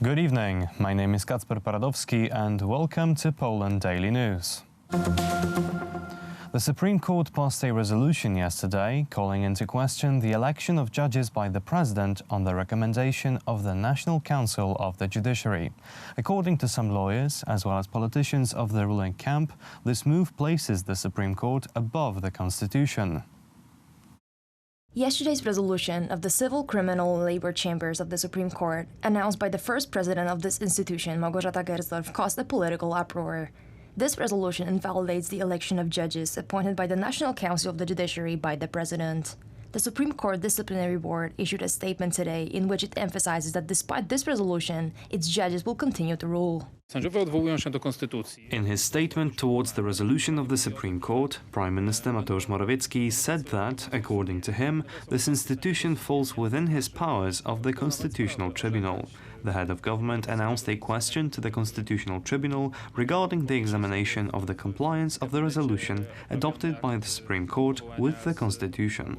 Good evening, my name is Kacper Paradowski and welcome to Poland Daily News. The Supreme Court passed a resolution yesterday calling into question the election of judges by the President on the recommendation of the National Council of the Judiciary. According to some lawyers, as well as politicians of the ruling camp, this move places the Supreme Court above the Constitution. Yesterday's resolution of the Civil, Criminal, and Labor Chambers of the Supreme Court, announced by the first president of this institution, Małgorzata Gersdorf, caused a political uproar. This resolution invalidates the election of judges appointed by the National Council of the Judiciary by the President. The Supreme Court Disciplinary Board issued a statement today in which it emphasizes that despite this resolution, its judges will continue to rule. In his statement towards the resolution of the Supreme Court, Prime Minister Mateusz Morawiecki said that, according to him, this institution falls within his powers of the Constitutional Tribunal. The head of government announced a question to the Constitutional Tribunal regarding the examination of the compliance of the resolution adopted by the Supreme Court with the Constitution.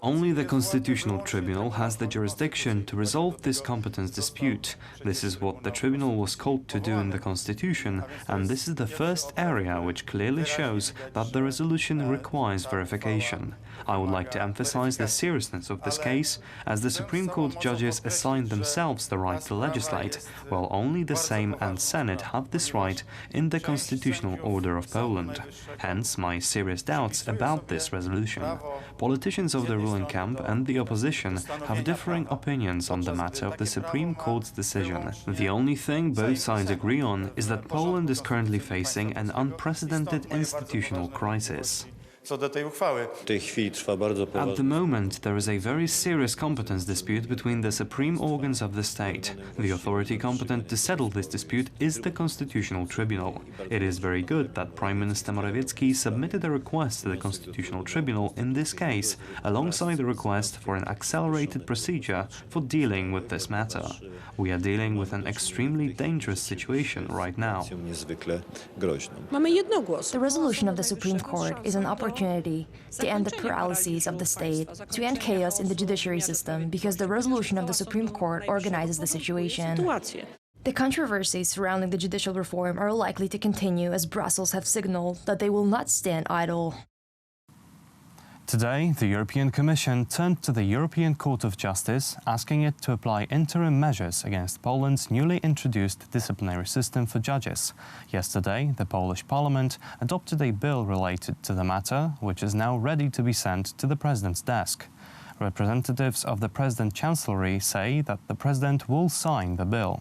Only the Constitutional Tribunal has the jurisdiction to resolve this competence dispute. This is what the Tribunal was called to do in the Constitution, and this is the first area which clearly shows that the resolution requires verification. I would like to emphasize the seriousness of this case, as the Supreme Court judges assigned themselves the right to legislate, while only the Sejm and Senate have this right in the constitutional order of Poland. Hence my serious doubts about this resolution. Politicians of the ruling camp and the opposition have differing opinions on the matter of the Supreme Court's decision. The only thing both sides agree on is that Poland is currently facing an unprecedented institutional crisis. At the moment, there is a very serious competence dispute between the supreme organs of the state. The authority competent to settle this dispute is the Constitutional Tribunal. It is very good that Prime Minister Morawiecki submitted a request to the Constitutional Tribunal in this case, alongside the request for an accelerated procedure for dealing with this matter. We are dealing with an extremely dangerous situation right now. The resolution of the Supreme Court is an opportunity to end the paralysis of the state, to end chaos in the judiciary system, because the resolution of the Supreme Court organizes the situation. The controversies surrounding the judicial reform are likely to continue, as Brussels have signaled that they will not stand idle. Today, the European Commission turned to the European Court of Justice, asking it to apply interim measures against Poland's newly introduced disciplinary system for judges. Yesterday, the Polish Parliament adopted a bill related to the matter, which is now ready to be sent to the President's desk. Representatives of the President-Chancellery say that the President will sign the bill.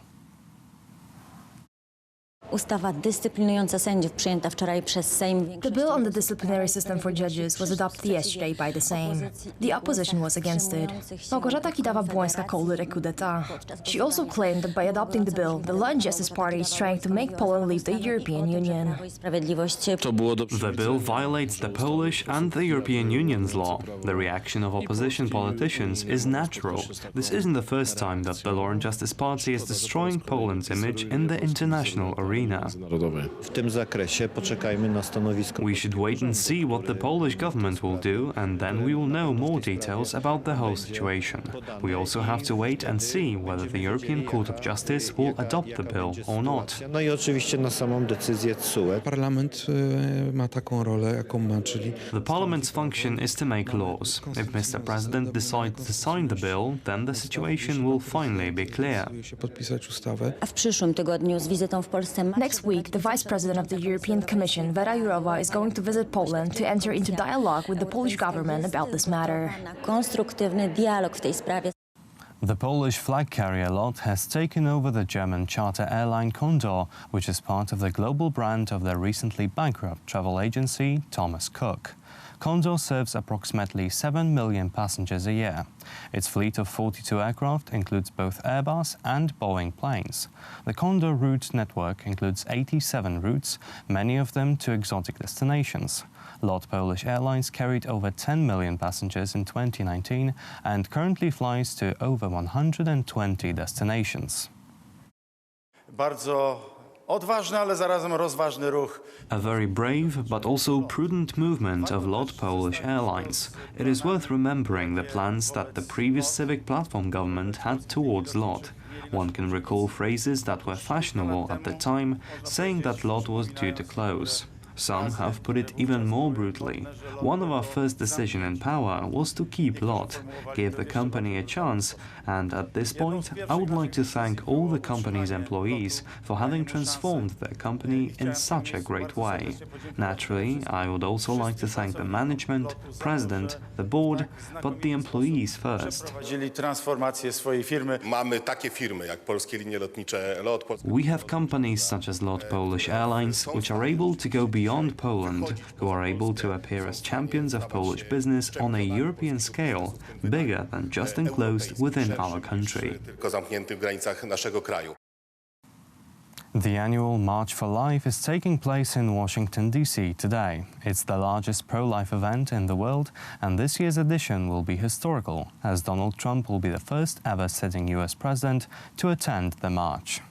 Ustawa dyscyplinująca sędziów przyjęta wczoraj przez Sejm. The bill on the disciplinary system for judges was adopted yesterday by the Sejm. The opposition was against it. Małgorzata Kidawa-Błońska called it a coup d'etat. She also claimed that by adopting the bill, the Law and Justice Party is trying to make Poland leave the European Union. The bill violates the Polish and the European Union's law. The reaction of opposition politicians is natural. This isn't the first time that the Law and Justice Party is destroying Poland's image in the international arena. We should wait and see what the Polish government will do, and then we will know more details about the whole situation. We also have to wait and see whether the European Court of Justice will adopt the bill or not. The Parliament's function is to make laws. If Mr. President decides to sign the bill, then the situation will finally be clear. Next week, the Vice President of the European Commission, Vera Jourova, is going to visit Poland to enter into dialogue with the Polish government about this matter. The Polish flag carrier lot has taken over the German charter airline Condor, which is part of the global brand of the recently bankrupt travel agency Thomas Cook. Condor serves approximately 7 million passengers a year. Its fleet of 42 aircraft includes both Airbus and Boeing planes. The Condor route network includes 87 routes, many of them to exotic destinations. LOT Polish Airlines carried over 10 million passengers in 2019 and currently flies to over 120 destinations. Odważny, ale zarazem rozważny ruch. A very brave but also prudent movement of Lord Polish Airlines. It is worth remembering the plans that the previous civic platform government had towards LOT. One can recall phrases that were fashionable at the time, saying that LOT was due to close. Some have put it even more brutally. One of our first decisions in power was to keep LOT, give the company a chance, and at this point I would like to thank all the company's employees for having transformed their company in such a great way. Naturally, I would also like to thank the management, president, the board, but the employees first. Prowadzili transformację swojej firmy. Mamy takie firmy jak Polskie Linie Lotnicze LOT. We have companies such as LOT Polish Airlines, which are able to go beyond Poland, who are able to appear as champions of Polish business on a European scale, bigger than just enclosed within our country. Tylko zamknięty w granicach naszego kraju. The annual March for Life is taking place in Washington, D.C. today. It's the largest pro-life event in the world, and this year's edition will be historical, as Donald Trump will be the first ever sitting U.S. president to attend the march.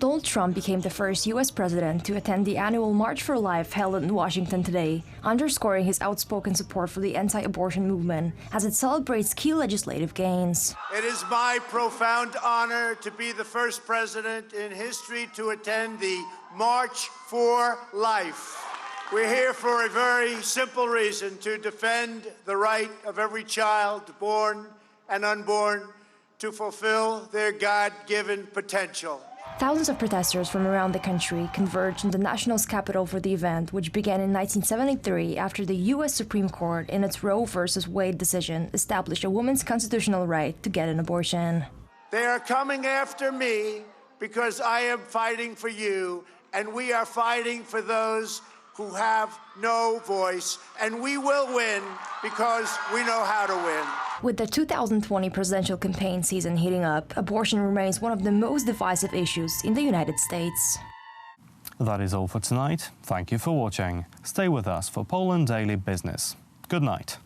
Donald Trump became the first U.S. president to attend the annual March for Life held in Washington today, underscoring his outspoken support for the anti-abortion movement as it celebrates key legislative gains. It is my profound honor to be the first president in history to attend the March for Life. We're here for a very simple reason: to defend the right of every child, born and unborn, to fulfill their God-given potential. Thousands of protesters from around the country converged in the national's capital for the event, which began in 1973 after the U.S. Supreme Court, in its Roe v. Wade decision, established a woman's constitutional right to get an abortion. They are coming after me because I am fighting for you, and we are fighting for those who have no voice, and we will win because we know how to win. With the 2020 presidential campaign season heating up, abortion remains one of the most divisive issues in the United States. That is all for tonight. Thank you for watching. Stay with us for Poland Daily Business. Good night.